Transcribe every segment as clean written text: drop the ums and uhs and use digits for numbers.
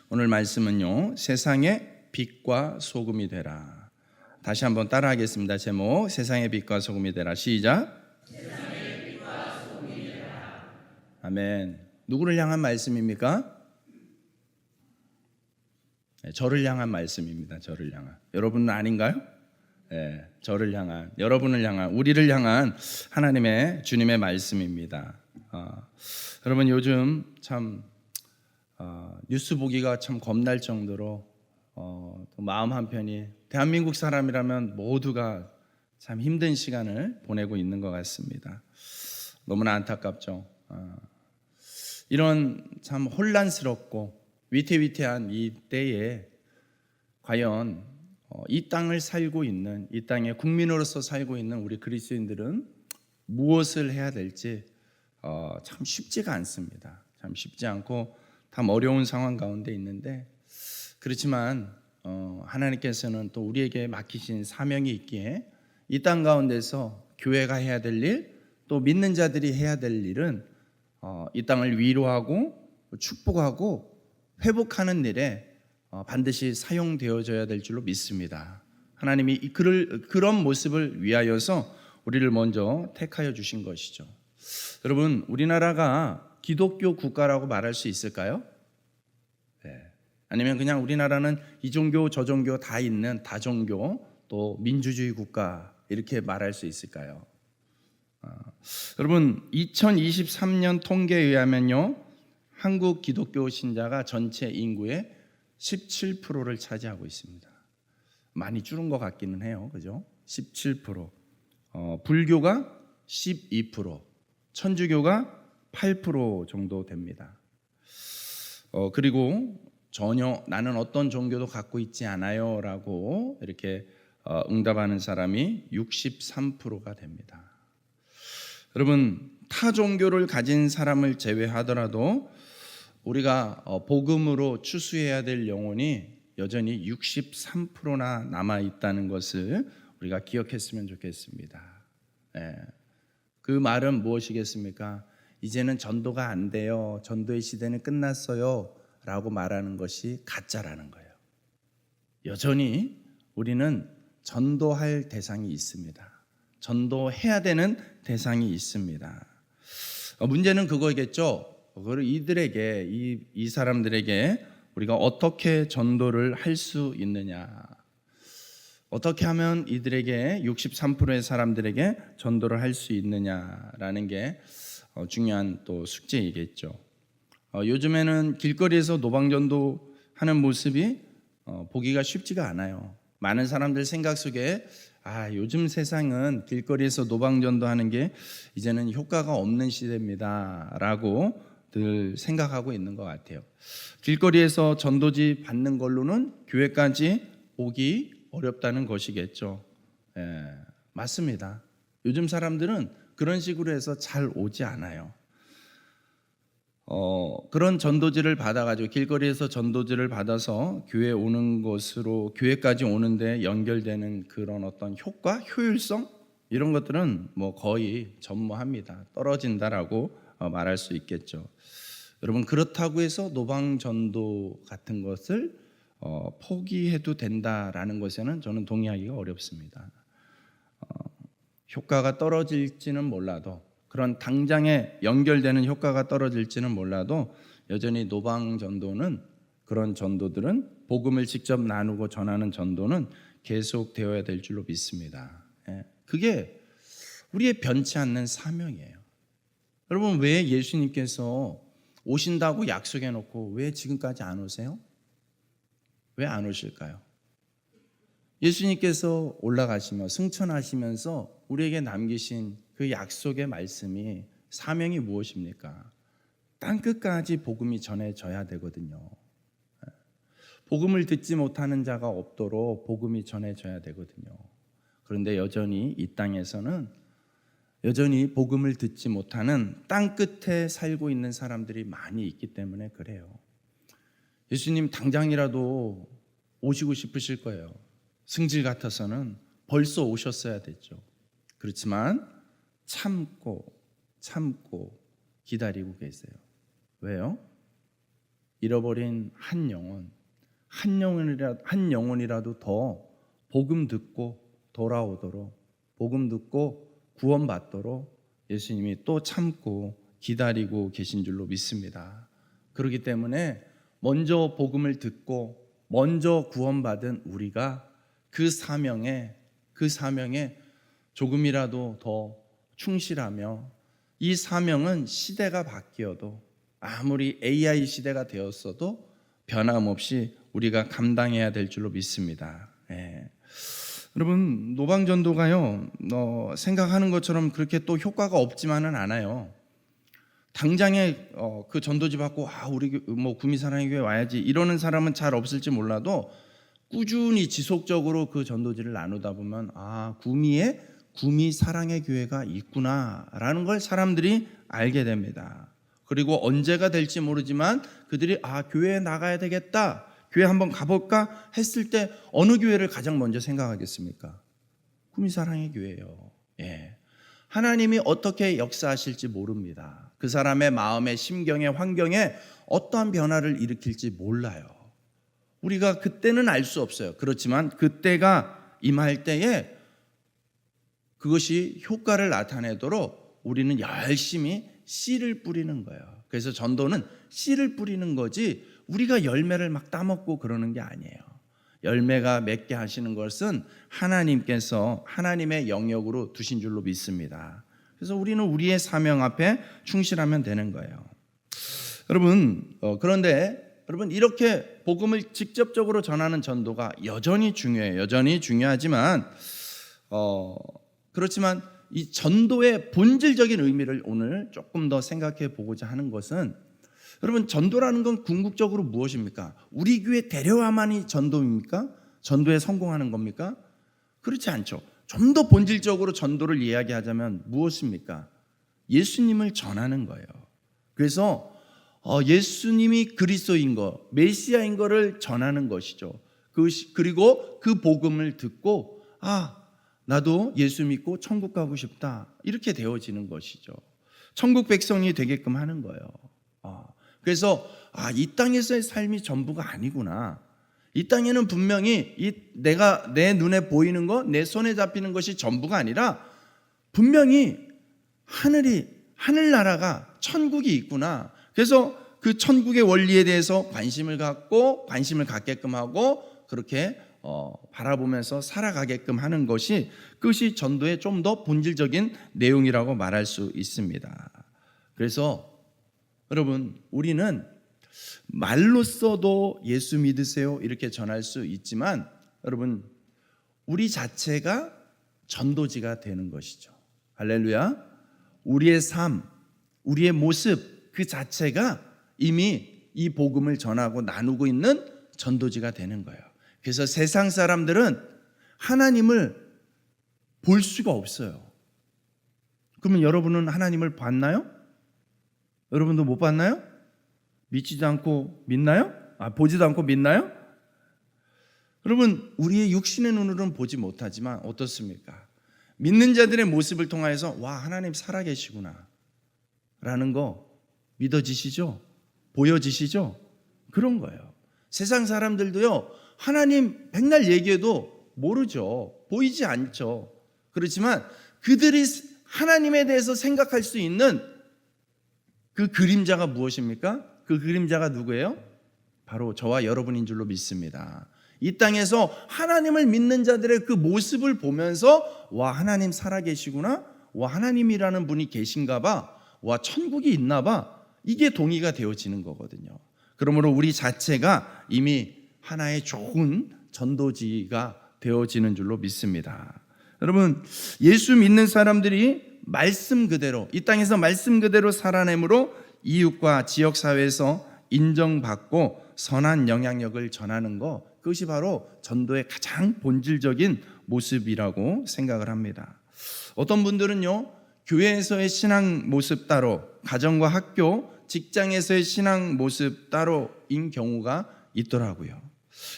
오늘 말씀은요, 세상의 빛과 소금이 되라. 다시 한번 따라하겠습니다. 제목, 세상의 빛과 소금이 되라. 시작. 세상의 빛과 소금이 되라. 아멘. 누구를 향한 말씀입니까? 네, 저를 향한 말씀입니다. 저를 향한. 여러분은 아닌가요? 네, 저를 향한, 여러분을 향한, 우리를 향한 하나님의 주님의 말씀입니다. 여러분 요즘 참 뉴스 보기가 참 겁날 정도로 마음 한편이 대한민국 사람이라면 모두가 참 힘든 시간을 보내고 있는 것 같습니다. 너무나 안타깝죠. 이런 참 혼란스럽고 위태위태한 이 때에 과연 이 땅을 살고 있는, 이 땅의 국민으로서 살고 있는 우리 그리스도인들은 무엇을 해야 될지 참 쉽지가 않습니다. 참 쉽지 않고 참 어려운 상황 가운데 있는데, 그렇지만 하나님께서는 또 우리에게 맡기신 사명이 있기에 이 땅 가운데서 교회가 해야 될 일, 또 믿는 자들이 해야 될 일은 이 땅을 위로하고 축복하고 회복하는 일에 반드시 사용되어져야 될 줄로 믿습니다. 하나님이 그런 모습을 위하여서 우리를 먼저 택하여 주신 것이죠. 여러분, 우리나라가 기독교 국가라고 말할 수 있을까요? 네. 아니면 그냥 우리나라는 이 종교 저 종교 다 있는 다종교 또 민주주의 국가 이렇게 말할 수 있을까요? 여러분 2023년 통계에 의하면요, 한국 기독교 신자가 전체 인구의 17%를 차지하고 있습니다. 많이 줄은 것 같기는 해요, 그죠? 17%. 불교가 12%, 천주교가 8% 정도 됩니다. 그리고 전혀 나는 어떤 종교도 갖고 있지 않아요 라고 이렇게 응답하는 사람이 63%가 됩니다. 여러분, 타 종교를 가진 사람을 제외하더라도 우리가 복음으로 추수해야 될 영혼이 여전히 63%나 남아있다는 것을 우리가 기억했으면 좋겠습니다. 네. 그 말은 무엇이겠습니까? 이제는 전도가 안 돼요, 전도의 시대는 끝났어요 라고 말하는 것이 가짜라는 거예요. 여전히 우리는 전도할 대상이 있습니다. 전도해야 되는 대상이 있습니다. 문제는 그거겠죠. 이들에게, 이 사람들에게 우리가 어떻게 전도를 할 수 있느냐, 어떻게 하면 이들에게 63%의 사람들에게 전도를 할 수 있느냐라는 게 중요한 또 숙제이겠죠. 요즘에는 길거리에서 노방전도 하는 모습이 보기가 쉽지가 않아요. 많은 사람들 생각 속에 요즘 세상은 길거리에서 노방전도 하는 게 이제는 효과가 없는 시대입니다 라고 늘 생각하고 있는 것 같아요. 길거리에서 전도지 받는 걸로는 교회까지 오기 어렵다는 것이겠죠. 맞습니다. 요즘 사람들은 그런 식으로 해서 잘 오지 않아요. 그런 전도지를 받아가지고 길거리에서 전도지를 받아서 교회 오는 것으로 교회까지 오는데 연결되는 그런 어떤 효과, 효율성 이런 것들은 뭐 거의 전무합니다. 떨어진다라고 말할 수 있겠죠. 여러분, 그렇다고 해서 노방 전도 같은 것을 포기해도 된다라는 것에는 저는 동의하기가 어렵습니다. 효과가 떨어질지는 몰라도, 그런 당장에 연결되는 효과가 떨어질지는 몰라도 여전히 노방 전도는, 그런 전도들은, 복음을 직접 나누고 전하는 전도는 계속되어야 될 줄로 믿습니다. 그게 우리의 변치 않는 사명이에요. 여러분, 왜 예수님께서 오신다고 약속해 놓고 왜 지금까지 안 오세요? 왜 안 오실까요? 예수님께서 올라가시며 승천하시면서 우리에게 남기신 그 약속의 말씀이, 사명이 무엇입니까? 땅끝까지 복음이 전해져야 되거든요. 복음을 듣지 못하는 자가 없도록 복음이 전해져야 되거든요. 그런데 여전히 이 땅에서는 여전히 복음을 듣지 못하는 땅끝에 살고 있는 사람들이 많이 있기 때문에 그래요. 예수님 당장이라도 오시고 싶으실 거예요. 승질 같아서는 벌써 오셨어야 됐죠. 그렇지만 참고 기다리고 계세요. 왜요? 잃어버린 한 영혼이라도 더 복음 듣고 돌아오도록, 복음 듣고 구원받도록 예수님이 또 참고 기다리고 계신 줄로 믿습니다. 그렇기 때문에 먼저 복음을 듣고 먼저 구원받은 우리가 그 사명에 조금이라도 더 충실하며, 이 사명은 시대가 바뀌어도, 아무리 AI 시대가 되었어도 변함없이 우리가 감당해야 될 줄로 믿습니다. 여러분, 노방전도가요, 생각하는 것처럼 그렇게 또 효과가 없지만은 않아요. 당장에 그 전도지 받고 우리 구미 사랑의 교회 와야지 이러는 사람은 잘 없을지 몰라도, 꾸준히 지속적으로 그 전도지를 나누다 보면 구미에 구미 사랑의 교회가 있구나라는 걸 사람들이 알게 됩니다. 그리고 언제가 될지 모르지만 그들이 교회에 나가야 되겠다, 교회 한번 가볼까 했을 때 어느 교회를 가장 먼저 생각하겠습니까? 구미 사랑의 교회예요. 하나님이 어떻게 역사하실지 모릅니다. 그 사람의 마음의 심경의 환경에 어떠한 변화를 일으킬지 몰라요. 우리가 그때는 알 수 없어요. 그렇지만 그때가 임할 때에 그것이 효과를 나타내도록 우리는 열심히 씨를 뿌리는 거예요. 그래서 전도는 씨를 뿌리는 거지 우리가 열매를 막 따먹고 그러는 게 아니에요. 열매가 맺게 하시는 것은 하나님께서 하나님의 영역으로 두신 줄로 믿습니다. 그래서 우리는 우리의 사명 앞에 충실하면 되는 거예요. 여러분, 그런데 여러분, 이렇게 복음을 직접적으로 전하는 전도가 여전히 중요해요. 여전히 중요하지만 그렇지만 이 전도의 본질적인 의미를 오늘 조금 더 생각해 보고자 하는 것은, 여러분, 전도라는 건 궁극적으로 무엇입니까? 우리 교회 데려와만이 전도입니까? 전도에 성공하는 겁니까? 그렇지 않죠. 좀 더 본질적으로 전도를 이야기하자면 무엇입니까? 예수님을 전하는 거예요. 그래서 예수님이 그리스도인 거, 메시아인 거를 전하는 것이죠. 그리고 그 복음을 듣고 나도 예수 믿고 천국 가고 싶다, 이렇게 되어지는 것이죠. 천국 백성이 되게끔 하는 거예요. 그래서 이 땅에서의 삶이 전부가 아니구나. 이 땅에는 분명히 내 눈에 보이는 거, 내 손에 잡히는 것이 전부가 아니라 분명히 하늘나라가 천국이 있구나. 그래서 그 천국의 원리에 대해서 관심을 갖게끔 하고 그렇게 바라보면서 살아가게끔 하는 것이, 그것이 전도의 좀 더 본질적인 내용이라고 말할 수 있습니다. 그래서 여러분, 우리는 말로써도 예수 믿으세요 이렇게 전할 수 있지만, 여러분, 우리 자체가 전도지가 되는 것이죠. 할렐루야. 우리의 삶, 우리의 모습 그 자체가 이미 이 복음을 전하고 나누고 있는 전도지가 되는 거예요. 그래서 세상 사람들은 하나님을 볼 수가 없어요. 그러면 여러분은 하나님을 봤나요? 여러분도 못 봤나요? 믿지도 않고 믿나요? 보지도 않고 믿나요? 여러분, 우리의 육신의 눈으로는 보지 못하지만 어떻습니까? 믿는 자들의 모습을 통하여서 하나님 살아계시구나 라는 거 믿어지시죠? 보여지시죠? 그런 거예요. 세상 사람들도요, 하나님 백날 얘기해도 모르죠. 보이지 않죠. 그렇지만 그들이 하나님에 대해서 생각할 수 있는 그 그림자가 무엇입니까? 그 그림자가 누구예요? 바로 저와 여러분인 줄로 믿습니다. 이 땅에서 하나님을 믿는 자들의 그 모습을 보면서 하나님 살아계시구나, 하나님이라는 분이 계신가 봐, 천국이 있나 봐, 이게 동의가 되어지는 거거든요. 그러므로 우리 자체가 이미 하나의 좋은 전도지가 되어지는 줄로 믿습니다. 여러분, 예수 믿는 사람들이 말씀 그대로, 이 땅에서 말씀 그대로 살아내므로 이웃과 지역사회에서 인정받고 선한 영향력을 전하는 것, 그것이 바로 전도의 가장 본질적인 모습이라고 생각을 합니다. 어떤 분들은요, 교회에서의 신앙 모습 따로, 가정과 학교, 직장에서의 신앙 모습 따로인 경우가 있더라고요.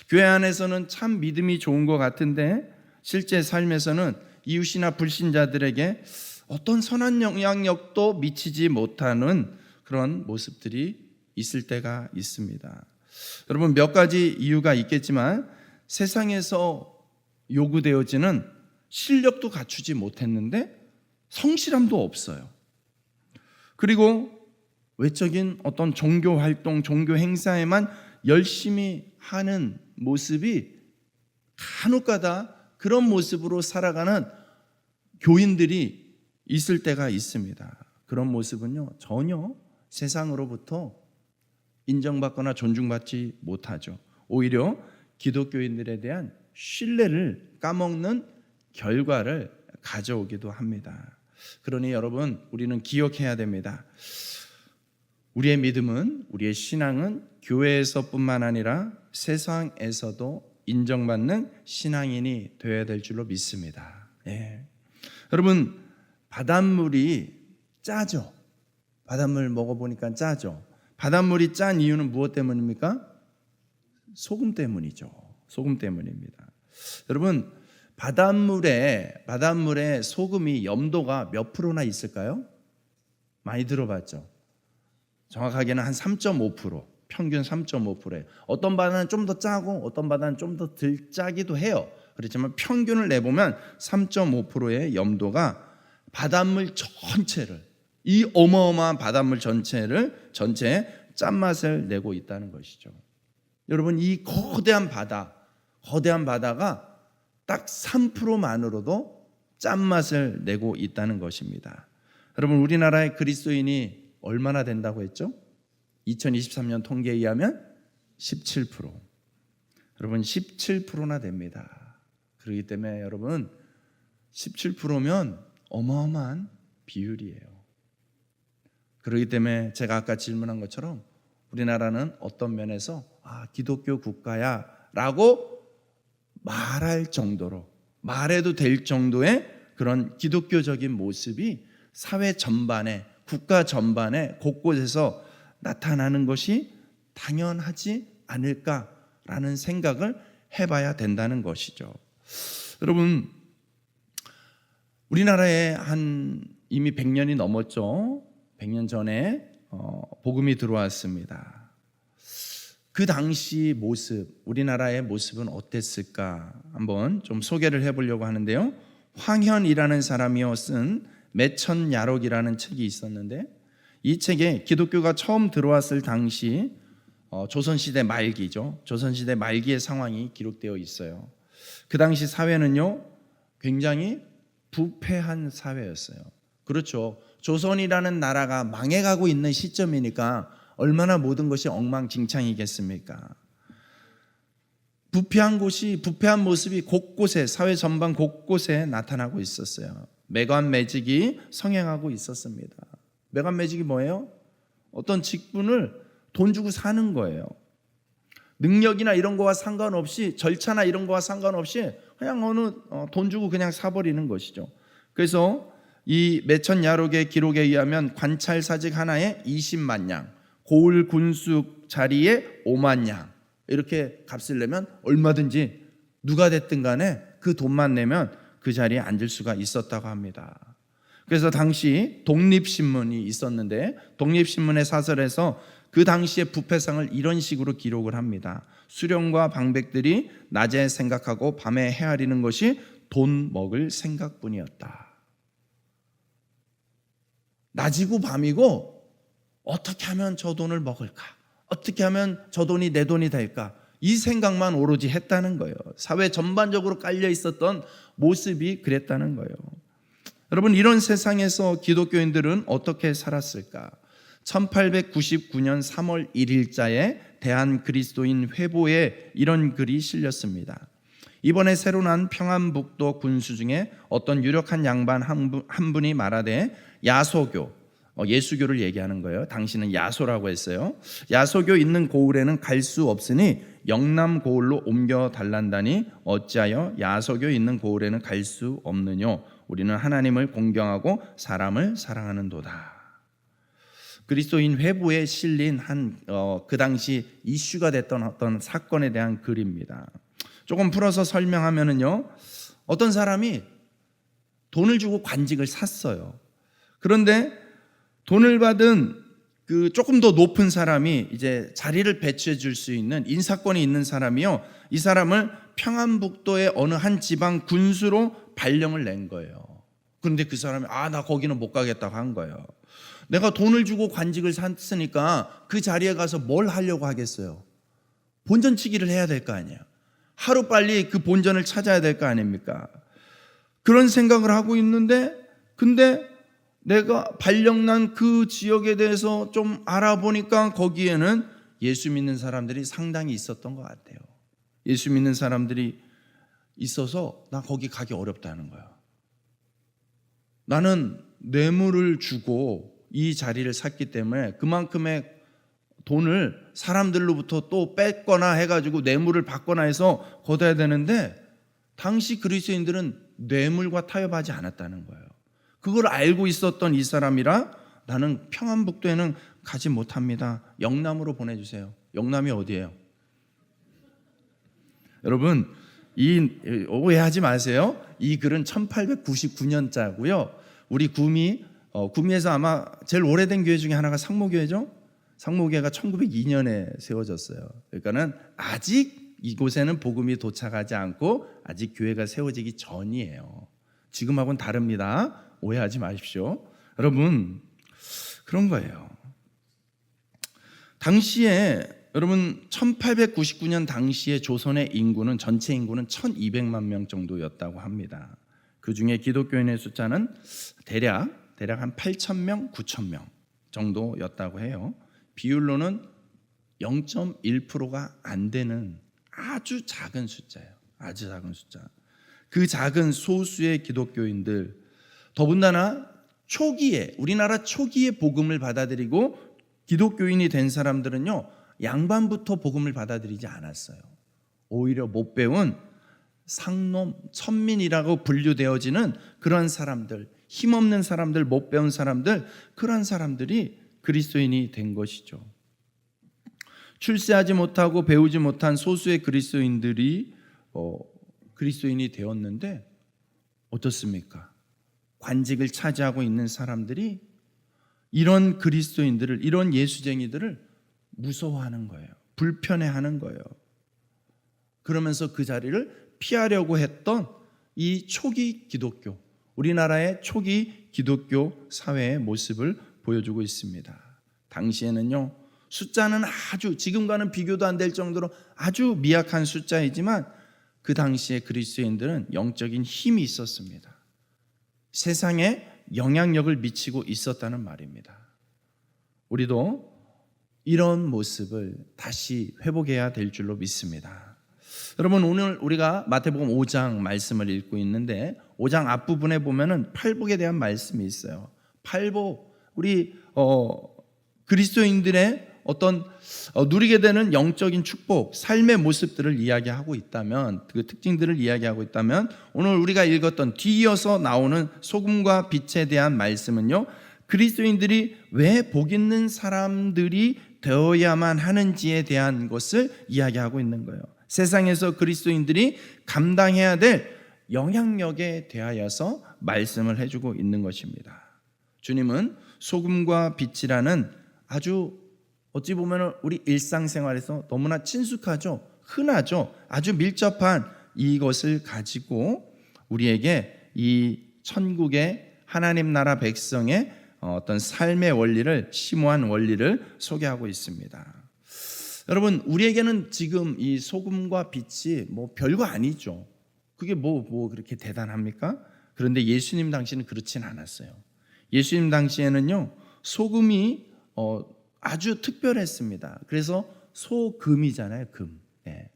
교회 안에서는 참 믿음이 좋은 것 같은데 실제 삶에서는 이웃이나 불신자들에게 어떤 선한 영향력도 미치지 못하는 그런 모습들이 있을 때가 있습니다. 여러분, 몇 가지 이유가 있겠지만 세상에서 요구되어지는 실력도 갖추지 못했는데 성실함도 없어요. 그리고 외적인 어떤 종교 활동, 종교 행사에만 열심히 하는 모습이 간혹가다 그런 모습으로 살아가는 교인들이 있을 때가 있습니다. 그런 모습은요, 전혀 세상으로부터 인정받거나 존중받지 못하죠. 오히려 기독교인들에 대한 신뢰를 까먹는 결과를 가져오기도 합니다. 그러니 여러분, 우리는 기억해야 됩니다. 우리의 믿음은, 우리의 신앙은 교회에서뿐만 아니라 세상에서도 인정받는 신앙인이 되어야 될 줄로 믿습니다. 여러분, 바닷물이 짜죠. 바닷물 먹어보니까 짜죠. 바닷물이 짠 이유는 무엇 때문입니까? 소금 때문이죠. 소금 때문입니다. 여러분, 바닷물에 소금이 염도가 몇 프로나 있을까요? 많이 들어봤죠. 정확하게는 한 3.5%, 평균 3.5%예요. 어떤 바다는 좀 더 짜고 어떤 바다는 좀 더 덜 짜기도 해요. 그렇지만 평균을 내보면 3.5%의 염도가 바닷물 전체를, 이 어마어마한 바닷물 전체에 짠맛을 내고 있다는 것이죠. 여러분, 이 거대한 바다가 딱 3%만으로도 짠맛을 내고 있다는 것입니다. 여러분, 우리나라의 그리스도인이 얼마나 된다고 했죠? 2023년 통계에 의하면 17%. 여러분, 17%나 됩니다. 그렇기 때문에 여러분, 17%면 어마어마한 비율이에요. 그렇기 때문에 제가 아까 질문한 것처럼 우리나라는 어떤 면에서 기독교 국가야 라고 말할 정도로, 말해도 될 정도의 그런 기독교적인 모습이 사회 전반에, 국가 전반에 곳곳에서 나타나는 것이 당연하지 않을까라는 생각을 해봐야 된다는 것이죠. 여러분, 우리나라에 이미 100년이 넘었죠. 100년 전에 복음이 들어왔습니다. 그 당시 모습, 우리나라의 모습은 어땠을까 한번 좀 소개를 해보려고 하는데요. 황현이라는 사람이요 쓴 매천야록이라는 책이 있었는데, 이 책에 기독교가 처음 들어왔을 당시 조선시대 말기죠. 조선시대 말기의 상황이 기록되어 있어요. 그 당시 사회는요, 굉장히 부패한 사회였어요. 그렇죠. 조선이라는 나라가 망해가고 있는 시점이니까 얼마나 모든 것이 엉망진창이겠습니까? 부패한 모습이 곳곳에, 사회 전반 곳곳에 나타나고 있었어요. 매관매직이 성행하고 있었습니다. 매관매직이 뭐예요? 어떤 직분을 돈 주고 사는 거예요. 능력이나 이런 거와 상관없이, 절차나 이런 거와 상관없이 그냥 돈 주고 그냥 사버리는 것이죠. 그래서 이 매천야록의 기록에 의하면 관찰사직 하나에 20만 양, 고을 군숙 자리에 5만 양, 이렇게 값을 내면 얼마든지 누가 됐든 간에 그 돈만 내면 그 자리에 앉을 수가 있었다고 합니다. 그래서 당시 독립신문이 있었는데, 독립신문의 사설에서 그 당시의 부패상을 이런 식으로 기록을 합니다. 수령과 방백들이 낮에 생각하고 밤에 헤아리는 것이 돈 먹을 생각뿐이었다. 낮이고 밤이고 어떻게 하면 저 돈을 먹을까? 어떻게 하면 저 돈이 내 돈이 될까? 이 생각만 오로지 했다는 거예요. 사회 전반적으로 깔려 있었던 모습이 그랬다는 거예요. 여러분, 이런 세상에서 기독교인들은 어떻게 살았을까? 1899년 3월 1일자에 대한그리스도인 회보에 이런 글이 실렸습니다. 이번에 새로 난 평안북도 군수 중에 어떤 유력한 양반 한 분이 말하되, 야소교, 예수교를 얘기하는 거예요. 당신은 야소라고 했어요. 야소교 있는 고을에는 갈 수 없으니 영남 고을로 옮겨 달란다니 어찌하여 야소교 있는 고을에는 갈 수 없느뇨? 우리는 하나님을 공경하고 사람을 사랑하는도다. 그리스도인 회보에 실린 그 당시 이슈가 됐던 어떤 사건에 대한 글입니다. 조금 풀어서 설명하면은요, 어떤 사람이 돈을 주고 관직을 샀어요. 그런데 돈을 받은 그 조금 더 높은 사람이 이제 자리를 배치해 줄 수 있는 인사권이 있는 사람이요, 이 사람을 평안북도의 어느 한 지방 군수로 발령을 낸 거예요. 그런데 그 사람이 나 거기는 못 가겠다고 한 거예요. 내가 돈을 주고 관직을 샀으니까 그 자리에 가서 뭘 하려고 하겠어요? 본전치기를 해야 될 거 아니에요. 하루빨리 그 본전을 찾아야 될 거 아닙니까? 그런 생각을 하고 있는데, 근데 내가 발령난 그 지역에 대해서 좀 알아보니까 거기에는 예수 믿는 사람들이 상당히 있었던 것 같아요. 예수 믿는 사람들이 있어서 나 거기 가기 어렵다는 거야. 나는 뇌물을 주고 이 자리를 샀기 때문에 그만큼의 돈을 사람들로부터 또 뺐거나 해가지고 뇌물을 받거나 해서 걷어야 되는데, 당시 그리스도인들은 뇌물과 타협하지 않았다는 거예요. 그걸 알고 있었던 이 사람이라 나는 평안북도에는 가지 못합니다. 영남으로 보내주세요. 영남이 어디예요? 여러분, 오해하지 마세요. 이 글은 1899년자고요. 우리 구미에서 아마 제일 오래된 교회 중에 하나가 상모교회죠. 상모교회가 1902년에 세워졌어요. 그러니까는 아직 이곳에는 복음이 도착하지 않고 아직 교회가 세워지기 전이에요. 지금하고는 다릅니다. 오해하지 마십시오. 여러분, 그런 거예요. 당시에 여러분 1899년 당시에 조선의 인구는, 전체 인구는 1200만 명 정도였다고 합니다. 그 중에 기독교인의 숫자는 대략 한 8,000명, 9,000명 정도였다고 해요. 비율로는 0.1%가 안 되는 아주 작은 숫자예요. 아주 작은 숫자. 그 작은 소수의 기독교인들, 더군다나 초기에, 우리나라 초기에 복음을 받아들이고 기독교인이 된 사람들은요, 양반부터 복음을 받아들이지 않았어요. 오히려 못 배운 상놈, 천민이라고 분류되어지는 그런 사람들, 힘없는 사람들, 못 배운 사람들, 그런 사람들이 그리스도인이 된 것이죠. 출세하지 못하고 배우지 못한 소수의 그리스도인들이 그리스도인이 되었는데 어떻습니까? 관직을 차지하고 있는 사람들이 이런 그리스도인들을, 이런 예수쟁이들을 무서워하는 거예요. 불편해하는 거예요. 그러면서 그 자리를 피하려고 했던 이 초기 기독교, 우리나라의 초기 기독교 사회의 모습을 보여주고 있습니다. 당시에는요, 숫자는 아주, 지금과는 비교도 안 될 정도로 아주 미약한 숫자이지만 그 당시에 그리스도인들은 영적인 힘이 있었습니다. 세상에 영향력을 미치고 있었다는 말입니다. 우리도 이런 모습을 다시 회복해야 될 줄로 믿습니다. 여러분, 오늘 우리가 마태복음 5장 말씀을 읽고 있는데 5장 앞부분에 보면은 팔복에 대한 말씀이 있어요. 팔복, 우리 그리스도인들의 어떤 누리게 되는 영적인 축복, 삶의 모습들을 이야기하고 있다면, 그 특징들을 이야기하고 있다면, 오늘 우리가 읽었던 뒤이어서 나오는 소금과 빛에 대한 말씀은요, 그리스도인들이 왜 복 있는 사람들이 되어야만 하는지에 대한 것을 이야기하고 있는 거예요. 세상에서 그리스도인들이 감당해야 될 영향력에 대하여서 말씀을 해주고 있는 것입니다. 주님은 소금과 빛이라는 아주 어찌 보면 우리 일상생활에서 너무나 친숙하죠, 흔하죠, 아주 밀접한 이것을 가지고 우리에게 이 천국의 하나님 나라 백성의 어떤 삶의 원리를, 심오한 원리를 소개하고 있습니다. 여러분, 우리에게는 지금 이 소금과 빛이 뭐 별거 아니죠. 그게 뭐 그렇게 대단합니까? 그런데 예수님 당시는 그렇진 않았어요. 예수님 당시에는요, 소금이 아주 특별했습니다. 그래서 소금이잖아요, 금. 네.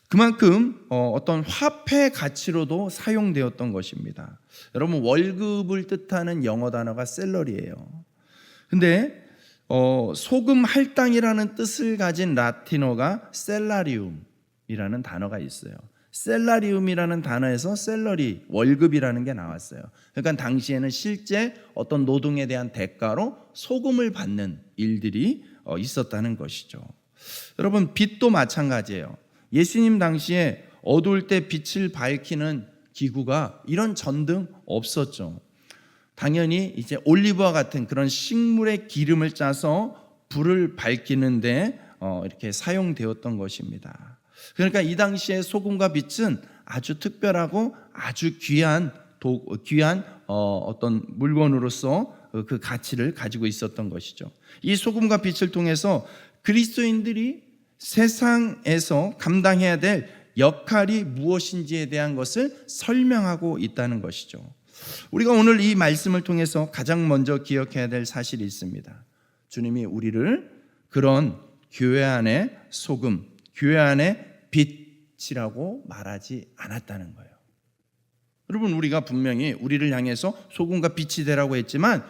그만큼 어떤 화폐 가치로도 사용되었던 것입니다. 여러분, 월급을 뜻하는 영어 단어가 셀러리예요. 근데 소금 할당이라는 뜻을 가진 라틴어가 셀라리움이라는 단어가 있어요. 셀라리움이라는 단어에서 셀러리, 월급이라는 게 나왔어요. 그러니까 당시에는 실제 어떤 노동에 대한 대가로 소금을 받는 일들이 있었다는 것이죠. 여러분, 빛도 마찬가지예요. 예수님 당시에 어두울 때 빛을 밝히는 기구가, 이런 전등 없었죠. 당연히 이제 올리브와 같은 그런 식물의 기름을 짜서 불을 밝히는데 이렇게 사용되었던 것입니다. 그러니까 이 당시에 소금과 빛은 아주 특별하고 아주 귀한 어떤 물건으로서 그 가치를 가지고 있었던 것이죠. 이 소금과 빛을 통해서 그리스도인들이 세상에서 감당해야 될 역할이 무엇인지에 대한 것을 설명하고 있다는 것이죠. 우리가 오늘 이 말씀을 통해서 가장 먼저 기억해야 될 사실이 있습니다. 주님이 우리를 그런 교회 안의 소금, 교회 안의 빛이라고 말하지 않았다는 거예요. 여러분, 우리가 분명히 우리를 향해서 소금과 빛이 되라고 했지만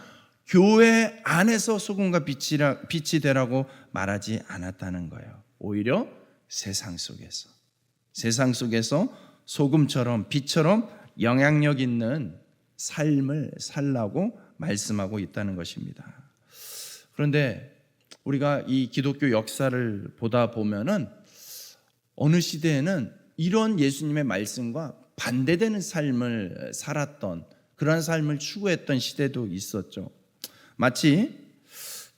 교회 안에서 소금과 빛이 되라고 말하지 않았다는 거예요. 오히려 세상 속에서 소금처럼 빛처럼 영향력 있는 삶을 살라고 말씀하고 있다는 것입니다. 그런데 우리가 이 기독교 역사를 보다 보면은 어느 시대에는 이런 예수님의 말씀과 반대되는 삶을 살았던, 그런 삶을 추구했던 시대도 있었죠. 마치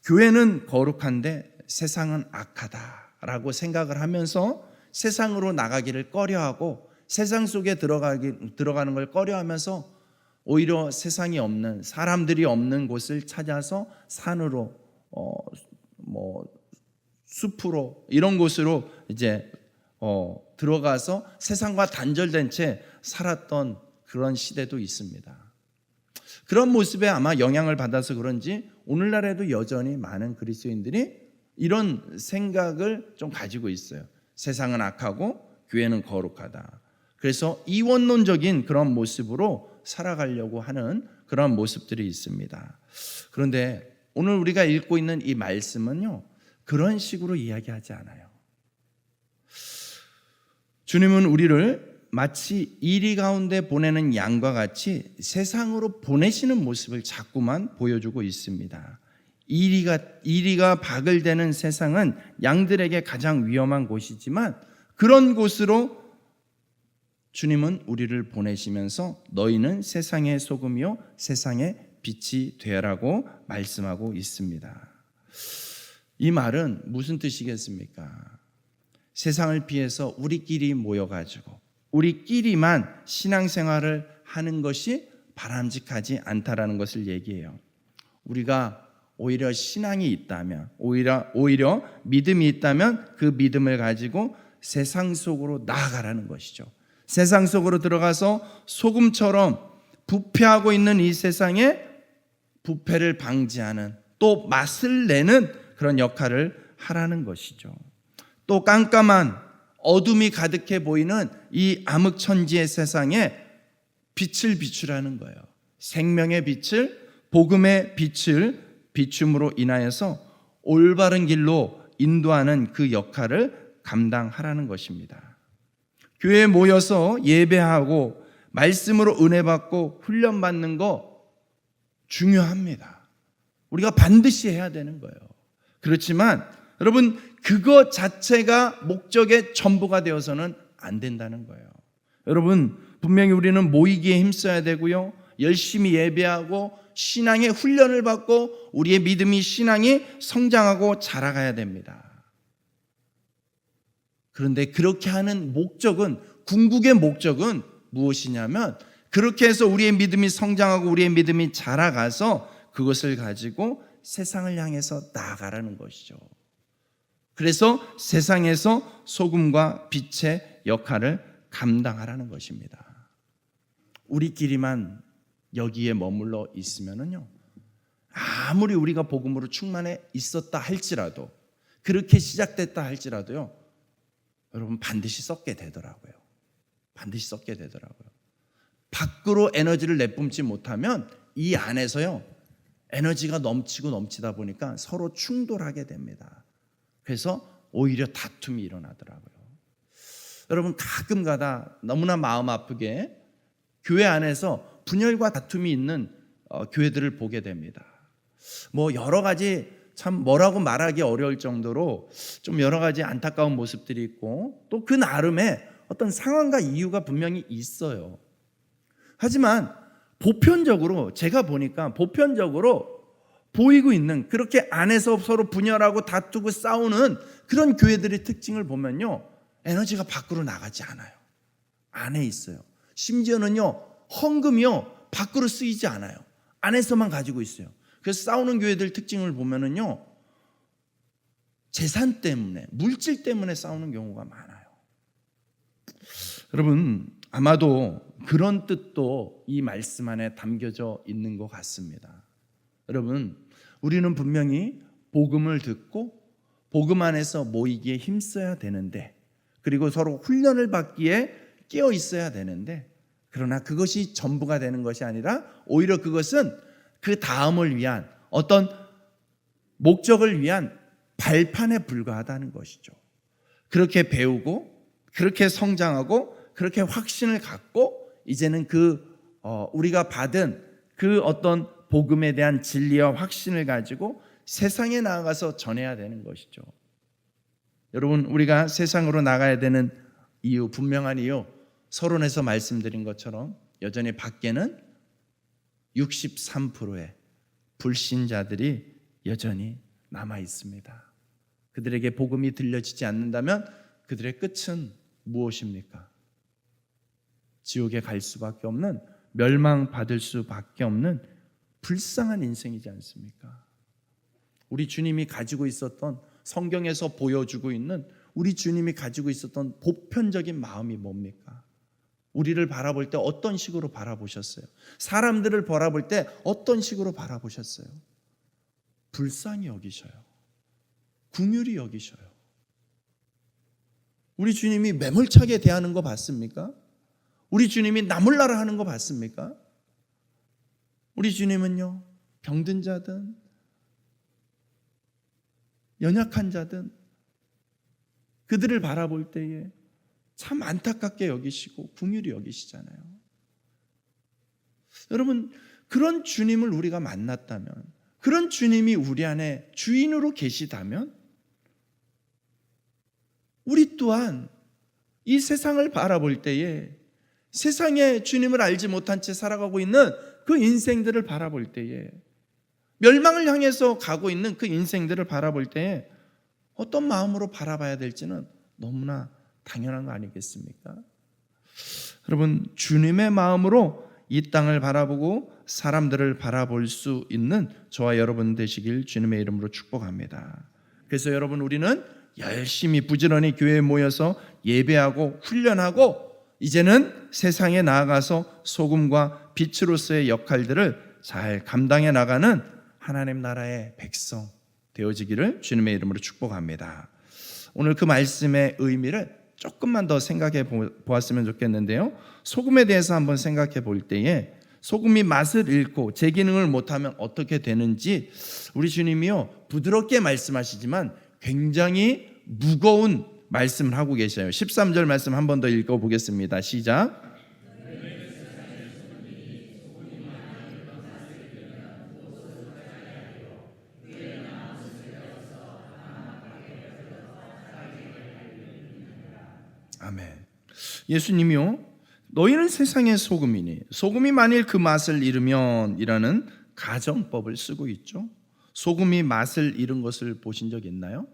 교회는 거룩한데 세상은 악하다라고 생각을 하면서 세상으로 나가기를 꺼려하고 세상 속에 들어가는 걸 꺼려하면서 오히려 세상이 없는, 사람들이 없는 곳을 찾아서 산으로 숲으로 이런 곳으로 이제 들어가서 세상과 단절된 채 살았던 그런 시대도 있습니다. 그런 모습에 아마 영향을 받아서 그런지 오늘날에도 여전히 많은 그리스도인들이 이런 생각을 좀 가지고 있어요. 세상은 악하고 교회는 거룩하다. 그래서 이원론적인 그런 모습으로 살아가려고 하는 그런 모습들이 있습니다. 그런데 오늘 우리가 읽고 있는 이 말씀은요, 그런 식으로 이야기하지 않아요. 주님은 우리를 마치 이리 가운데 보내는 양과 같이 세상으로 보내시는 모습을 자꾸만 보여주고 있습니다. 이리가 바글대는 세상은 양들에게 가장 위험한 곳이지만 그런 곳으로 주님은 우리를 보내시면서 너희는 세상의 소금이요 세상의 빛이 되라고 말씀하고 있습니다. 이 말은 무슨 뜻이겠습니까? 세상을 피해서 우리끼리 모여가지고 우리끼리만 신앙생활을 하는 것이 바람직하지 않다라는 것을 얘기해요. 우리가 오히려 신앙이 있다면, 오히려 믿음이 있다면 그 믿음을 가지고 세상 속으로 나아가라는 것이죠. 세상 속으로 들어가서 소금처럼 부패하고 있는 이 세상에 부패를 방지하는, 또 맛을 내는 그런 역할을 하라는 것이죠. 또 깜깜한 어둠이 가득해 보이는 이 암흑천지의 세상에 빛을 비추라는 거예요. 생명의 빛을, 복음의 빛을 비춤으로 인하여서 올바른 길로 인도하는 그 역할을 감당하라는 것입니다. 교회에 모여서 예배하고 말씀으로 은혜 받고 훈련받는 거 중요합니다. 우리가 반드시 해야 되는 거예요. 그렇지만 여러분, 그거 자체가 목적의 전부가 되어서는 안 된다는 거예요. 여러분, 분명히 우리는 모이기에 힘써야 되고요, 열심히 예배하고 신앙의 훈련을 받고 우리의 믿음이, 신앙이 성장하고 자라가야 됩니다. 그런데 그렇게 하는 목적은, 궁극의 목적은 무엇이냐면, 그렇게 해서 우리의 믿음이 성장하고 우리의 믿음이 자라가서 그것을 가지고 세상을 향해서 나아가라는 것이죠. 그래서 세상에서 소금과 빛의 역할을 감당하라는 것입니다. 우리끼리만 여기에 머물러 있으면은요, 아무리 우리가 복음으로 충만해 있었다 할지라도, 그렇게 시작됐다 할지라도요, 여러분 반드시 썩게 되더라고요. 반드시 썩게 되더라고요. 밖으로 에너지를 내뿜지 못하면 이 안에서요, 에너지가 넘치고 넘치다 보니까 서로 충돌하게 됩니다. 그래서 오히려 다툼이 일어나더라고요. 여러분, 가끔가다 너무나 마음 아프게 교회 안에서 분열과 다툼이 있는 교회들을 보게 됩니다. 뭐 여러 가지 참 뭐라고 말하기 어려울 정도로 좀 여러 가지 안타까운 모습들이 있고, 또 그 나름의 어떤 상황과 이유가 분명히 있어요. 하지만 보편적으로 제가 보니까 보편적으로 보이고 있는, 그렇게 안에서 서로 분열하고 다투고 싸우는 그런 교회들의 특징을 보면요, 에너지가 밖으로 나가지 않아요. 안에 있어요. 심지어는요, 헌금이요, 밖으로 쓰이지 않아요. 안에서만 가지고 있어요. 그래서 싸우는 교회들 특징을 보면은요, 재산 때문에, 물질 때문에 싸우는 경우가 많아요. 여러분, 아마도 그런 뜻도 이 말씀 안에 담겨져 있는 것 같습니다. 여러분, 우리는 분명히 복음을 듣고 복음 안에서 모이기에 힘써야 되는데, 그리고 서로 훈련을 받기에 깨어 있어야 되는데, 그러나 그것이 전부가 되는 것이 아니라 오히려 그것은 그 다음을 위한 어떤 목적을 위한 발판에 불과하다는 것이죠. 그렇게 배우고 그렇게 성장하고 그렇게 확신을 갖고 이제는 우리가 받은 그 어떤 복음에 대한 진리와 확신을 가지고 세상에 나아가서 전해야 되는 것이죠. 여러분, 우리가 세상으로 나가야 되는 이유, 분명한 이유, 서론에서 말씀드린 것처럼 여전히 밖에는 63%의 불신자들이 여전히 남아 있습니다. 그들에게 복음이 들려지지 않는다면 그들의 끝은 무엇입니까? 지옥에 갈 수밖에 없는, 멸망받을 수밖에 없는 불쌍한 인생이지 않습니까? 우리 주님이 가지고 있었던, 성경에서 보여주고 있는 우리 주님이 가지고 있었던 보편적인 마음이 뭡니까? 우리를 바라볼 때 어떤 식으로 바라보셨어요? 사람들을 바라볼 때 어떤 식으로 바라보셨어요? 불쌍히 여기셔요. 긍휼히 여기셔요. 우리 주님이 매몰차게 대하는 거 봤습니까? 우리 주님이 나몰라라 하는 거 봤습니까? 우리 주님은요, 병든 자든 연약한 자든 그들을 바라볼 때에 참 안타깝게 여기시고 긍휼히 여기시잖아요. 여러분, 그런 주님을 우리가 만났다면, 그런 주님이 우리 안에 주인으로 계시다면, 우리 또한 이 세상을 바라볼 때에, 세상에 주님을 알지 못한 채 살아가고 있는 그 인생들을 바라볼 때에, 멸망을 향해서 가고 있는 그 인생들을 바라볼 때에 어떤 마음으로 바라봐야 될지는 너무나 당연한 거 아니겠습니까? 여러분, 주님의 마음으로 이 땅을 바라보고 사람들을 바라볼 수 있는 저와 여러분 되시길 주님의 이름으로 축복합니다. 그래서 여러분, 우리는 열심히 부지런히 교회에 모여서 예배하고 훈련하고 이제는 세상에 나아가서 소금과 빛으로서의 역할들을 잘 감당해 나가는 하나님 나라의 백성 되어지기를 주님의 이름으로 축복합니다. 오늘 그 말씀의 의미를 조금만 더 생각해 보았으면 좋겠는데요, 소금에 대해서 한번 생각해 볼 때에 소금이 맛을 잃고 제 기능을 못하면 어떻게 되는지 우리 주님이요, 부드럽게 말씀하시지만 굉장히 무거운 말씀을 하고 계셔요. 13절 말씀 한 번 더 읽어보겠습니다. 시작. 아멘. 예수님이요, 너희는 세상의 소금이니 소금이 만일 그 맛을 잃으면 이라는 가정법을 쓰고 있죠. 소금이 맛을 잃은 것을 보신 적 있나요?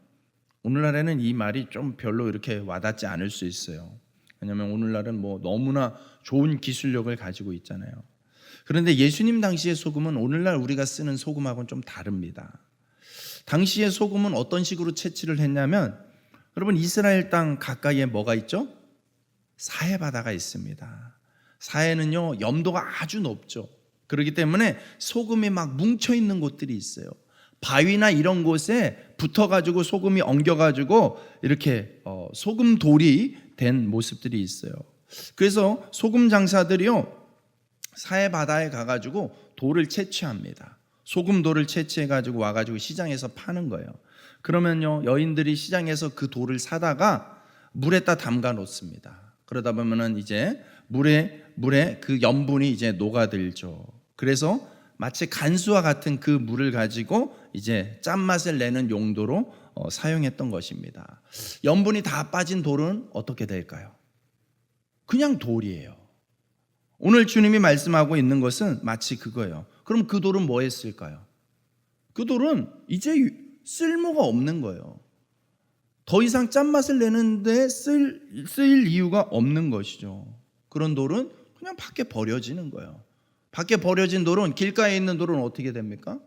오늘날에는 이 말이 좀 별로 이렇게 와닿지 않을 수 있어요. 왜냐하면 오늘날은 너무나 좋은 기술력을 가지고 있잖아요. 그런데 예수님 당시의 소금은 오늘날 우리가 쓰는 소금하고는 좀 다릅니다. 당시의 소금은 어떤 식으로 채취를 했냐면, 여러분, 이스라엘 땅 가까이에 뭐가 있죠? 사해바다가 있습니다. 사해는요, 염도가 아주 높죠. 그렇기 때문에 소금이 막 뭉쳐있는 곳들이 있어요. 바위나 이런 곳에 붙어가지고 소금이 엉겨가지고 이렇게 소금 돌이 된 모습들이 있어요. 그래서 소금 장사들이요, 사해바다에 가가지고 돌을 채취합니다. 소금 돌을 채취해가지고 와가지고 시장에서 파는 거예요. 그러면요, 여인들이 시장에서 그 돌을 사다가 물에다 담가 놓습니다. 그러다 보면은 이제 물에 그 염분이 이제 녹아들죠. 그래서 마치 간수와 같은 그 물을 가지고 이제 짠맛을 내는 용도로 사용했던 것입니다. 염분이 다 빠진 돌은 어떻게 될까요? 그냥 돌이에요. 오늘 주님이 말씀하고 있는 것은 마치 그거예요. 그럼 그 돌은 뭐 했을까요? 그 돌은 이제 쓸모가 없는 거예요. 더 이상 짠맛을 내는데 쓰일 이유가 없는 것이죠. 그런 돌은 그냥 밖에 버려지는 거예요. 밖에 버려진 돌은, 길가에 있는 돌은 어떻게 됩니까?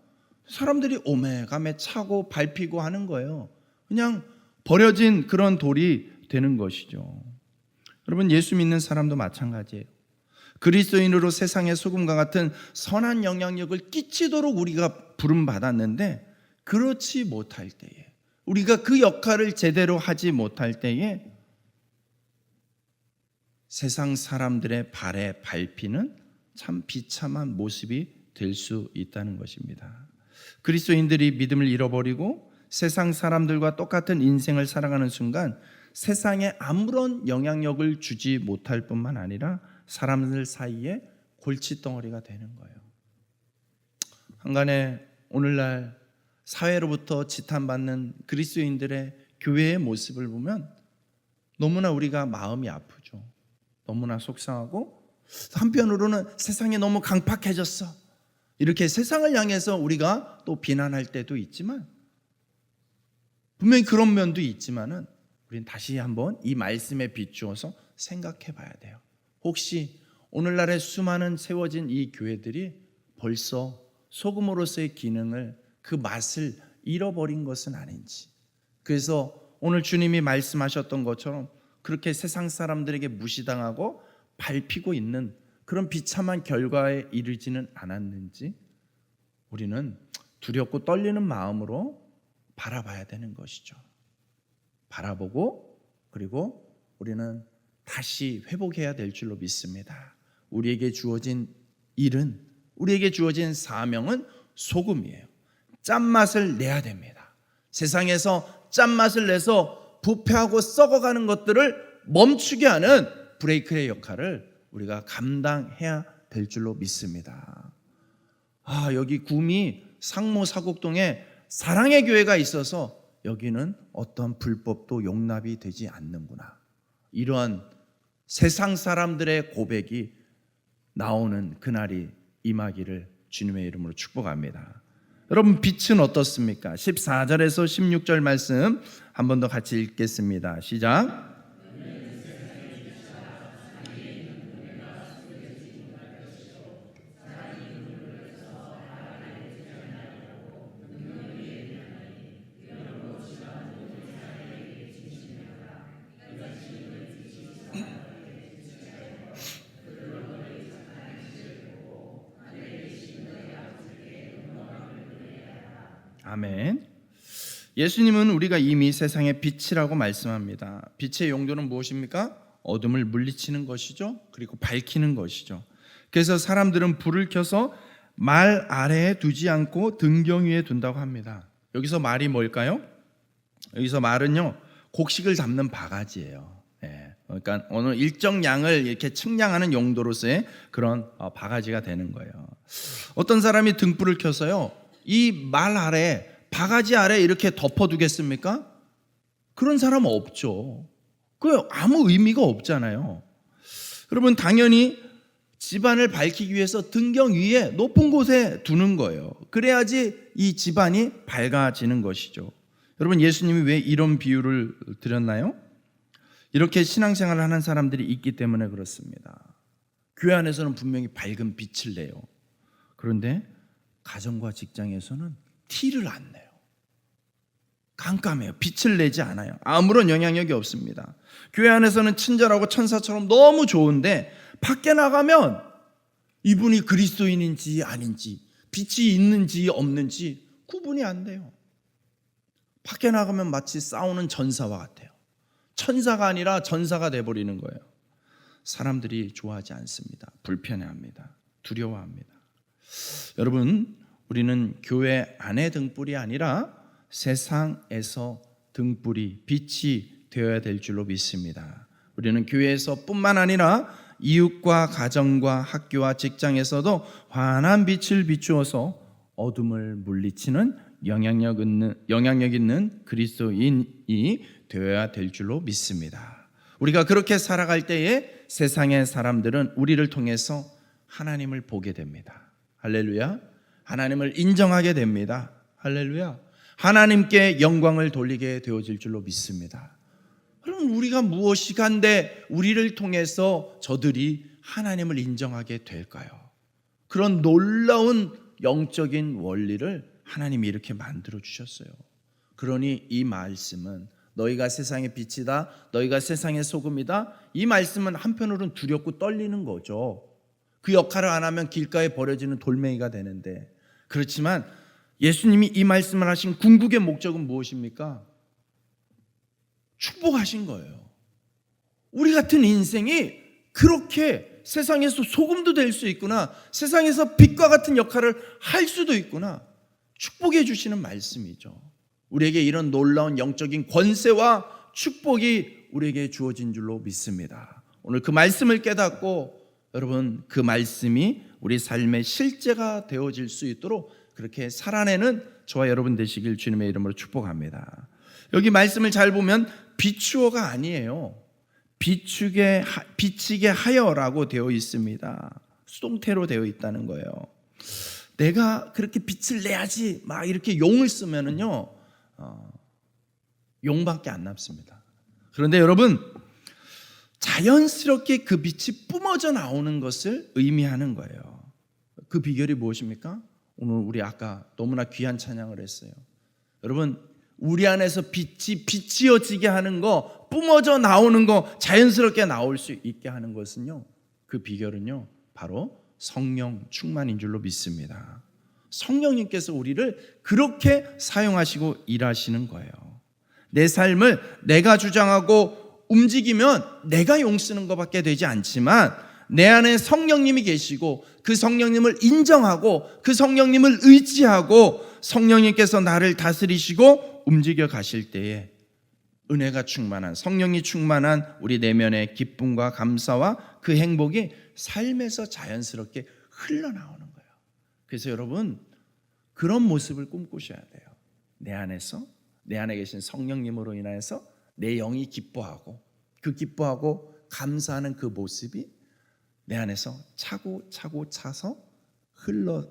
사람들이 오매가매 차고 밟히고 하는 거예요. 그냥 버려진 그런 돌이 되는 것이죠. 여러분, 예수 믿는 사람도 마찬가지예요. 그리스도인으로 세상의 소금과 같은 선한 영향력을 끼치도록 우리가 부름받았는데, 그렇지 못할 때에, 우리가 그 역할을 제대로 하지 못할 때에 세상 사람들의 발에 밟히는 참 비참한 모습이 될 수 있다는 것입니다. 그리스도인들이 믿음을 잃어버리고 세상 사람들과 똑같은 인생을 살아가는 순간 세상에 아무런 영향력을 주지 못할 뿐만 아니라 사람들 사이에 골칫덩어리가 되는 거예요. 한간에 오늘날 사회로부터 지탄받는 그리스도인들의 교회의 모습을 보면 너무나 우리가 마음이 아프죠. 너무나 속상하고, 한편으로는 세상이 너무 강팍해졌어, 이렇게 세상을 향해서 우리가 또 비난할 때도 있지만, 분명히 그런 면도 있지만은 우리는 다시 한번 이 말씀에 비추어서 생각해 봐야 돼요. 혹시 오늘날의 수많은 세워진 이 교회들이 벌써 소금으로서의 기능을, 그 맛을 잃어버린 것은 아닌지. 그래서 오늘 주님이 말씀하셨던 것처럼 그렇게 세상 사람들에게 무시당하고 밟히고 있는 그런 비참한 결과에 이르지는 않았는지 우리는 두렵고 떨리는 마음으로 바라봐야 되는 것이죠. 바라보고, 그리고 우리는 다시 회복해야 될 줄로 믿습니다. 우리에게 주어진 일은, 우리에게 주어진 사명은 소금이에요. 짠맛을 내야 됩니다. 세상에서 짠맛을 내서 부패하고 썩어가는 것들을 멈추게 하는 브레이크의 역할을 우리가 감당해야 될 줄로 믿습니다. 여기 구미 상모 사곡동에 사랑의 교회가 있어서 여기는 어떤 불법도 용납이 되지 않는구나, 이러한 세상 사람들의 고백이 나오는 그날이 임하기를 주님의 이름으로 축복합니다. 여러분, 빛은 어떻습니까? 14절에서 16절 말씀 한 번 더 같이 읽겠습니다. 시작. 아멘. 예수님은 우리가 이미 세상의 빛이라고 말씀합니다. 빛의 용도는 무엇입니까? 어둠을 물리치는 것이죠. 그리고 밝히는 것이죠. 그래서 사람들은 불을 켜서 말 아래에 두지 않고 등경 위에 둔다고 합니다. 여기서 말이 뭘까요? 여기서 말은요, 곡식을 담는 바가지예요. 그러니까 어느 일정 양을 이렇게 측량하는 용도로서의 그런 바가지가 되는 거예요. 어떤 사람이 등불을 켜서요, 이 말 아래, 바가지 아래 이렇게 덮어두겠습니까? 그런 사람은 없죠. 그 아무 의미가 없잖아요. 여러분, 당연히 집안을 밝히기 위해서 등경 위에 높은 곳에 두는 거예요. 그래야지 이 집안이 밝아지는 것이죠. 여러분, 예수님이 왜 이런 비유를 드렸나요? 이렇게 신앙생활을 하는 사람들이 있기 때문에 그렇습니다. 교회 안에서는 분명히 밝은 빛을 내요. 그런데 가정과 직장에서는 티를 안 내요. 깜깜해요. 빛을 내지 않아요. 아무런 영향력이 없습니다. 교회 안에서는 친절하고 천사처럼 너무 좋은데 밖에 나가면 이분이 그리스도인인지 아닌지, 빛이 있는지 없는지 구분이 안 돼요. 밖에 나가면 마치 싸우는 전사와 같아요. 천사가 아니라 전사가 돼버리는 거예요. 사람들이 좋아하지 않습니다. 불편해합니다. 두려워합니다. 여러분, 우리는 교회 안의 등불이 아니라 세상에서 등불이, 빛이 되어야 될 줄로 믿습니다. 우리는 교회에서 뿐만 아니라 이웃과 가정과 학교와 직장에서도 환한 빛을 비추어서 어둠을 물리치는 영향력 있는 그리스도인이 되어야 될 줄로 믿습니다. 우리가 그렇게 살아갈 때에 세상의 사람들은 우리를 통해서 하나님을 보게 됩니다. 할렐루야. 하나님을 인정하게 됩니다. 할렐루야. 하나님께 영광을 돌리게 되어질 줄로 믿습니다. 그럼 우리가 무엇이 간데 우리를 통해서 저들이 하나님을 인정하게 될까요? 그런 놀라운 영적인 원리를 하나님이 이렇게 만들어 주셨어요. 그러니 이 말씀은 너희가 세상의 빛이다, 너희가 세상의 소금이다, 이 말씀은 한편으로는 두렵고 떨리는 거죠. 그 역할을 안 하면 길가에 버려지는 돌멩이가 되는데, 그렇지만 예수님이 이 말씀을 하신 궁극의 목적은 무엇입니까? 축복하신 거예요. 우리 같은 인생이 그렇게 세상에서 소금도 될 수 있구나, 세상에서 빛과 같은 역할을 할 수도 있구나, 축복해 주시는 말씀이죠. 우리에게 이런 놀라운 영적인 권세와 축복이 우리에게 주어진 줄로 믿습니다. 오늘 그 말씀을 깨닫고 여러분 그 말씀이 우리 삶의 실제가 되어질 수 있도록 그렇게 살아내는 저와 여러분 되시길 주님의 이름으로 축복합니다. 여기 말씀을 잘 보면 비추어가 아니에요. 비치게 하여라고 되어 있습니다. 수동태로 되어 있다는 거예요. 내가 그렇게 빛을 내야지 막 이렇게 용을 쓰면은요, 용밖에 안 남습니다. 그런데 여러분, 자연스럽게 그 빛이 뿜어져 나오는 것을 의미하는 거예요. 그 비결이 무엇입니까? 오늘 우리 아까 너무나 귀한 찬양을 했어요. 여러분, 우리 안에서 빛이 비치어지게 하는 거, 뿜어져 나오는 거, 자연스럽게 나올 수 있게 하는 것은요, 그 비결은요, 바로 성령 충만인 줄로 믿습니다. 성령님께서 우리를 그렇게 사용하시고 일하시는 거예요. 내 삶을 내가 주장하고 움직이면 내가 용 쓰는 것밖에 되지 않지만, 내 안에 성령님이 계시고 그 성령님을 인정하고 그 성령님을 의지하고 성령님께서 나를 다스리시고 움직여 가실 때에 은혜가 충만한, 성령이 충만한 우리 내면의 기쁨과 감사와 그 행복이 삶에서 자연스럽게 흘러나오는 거예요. 그래서 여러분, 그런 모습을 꿈꾸셔야 돼요. 내 안에서, 내 안에 계신 성령님으로 인해서 내 영이 기뻐하고, 그 기뻐하고 감사하는 그 모습이 내 안에서 차고 차서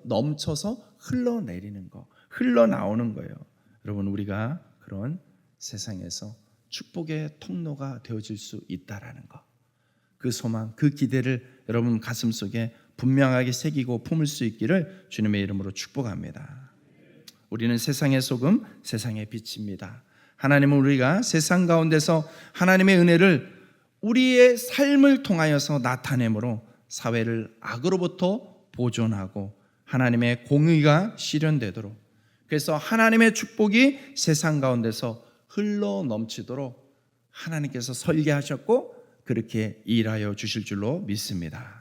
넘쳐서 흘러내리는 거, 흘러나오는 거예요. 여러분, 우리가 그런 세상에서 축복의 통로가 되어질 수 있다라는 거, 그 소망, 그 기대를 여러분 가슴속에 분명하게 새기고 품을 수 있기를 주님의 이름으로 축복합니다. 우리는 세상의 소금, 세상의 빛입니다. 하나님은 우리가 세상 가운데서 하나님의 은혜를 우리의 삶을 통하여서 나타내므로 사회를 악으로부터 보존하고 하나님의 공의가 실현되도록, 그래서 하나님의 축복이 세상 가운데서 흘러 넘치도록 하나님께서 설계하셨고 그렇게 일하여 주실 줄로 믿습니다.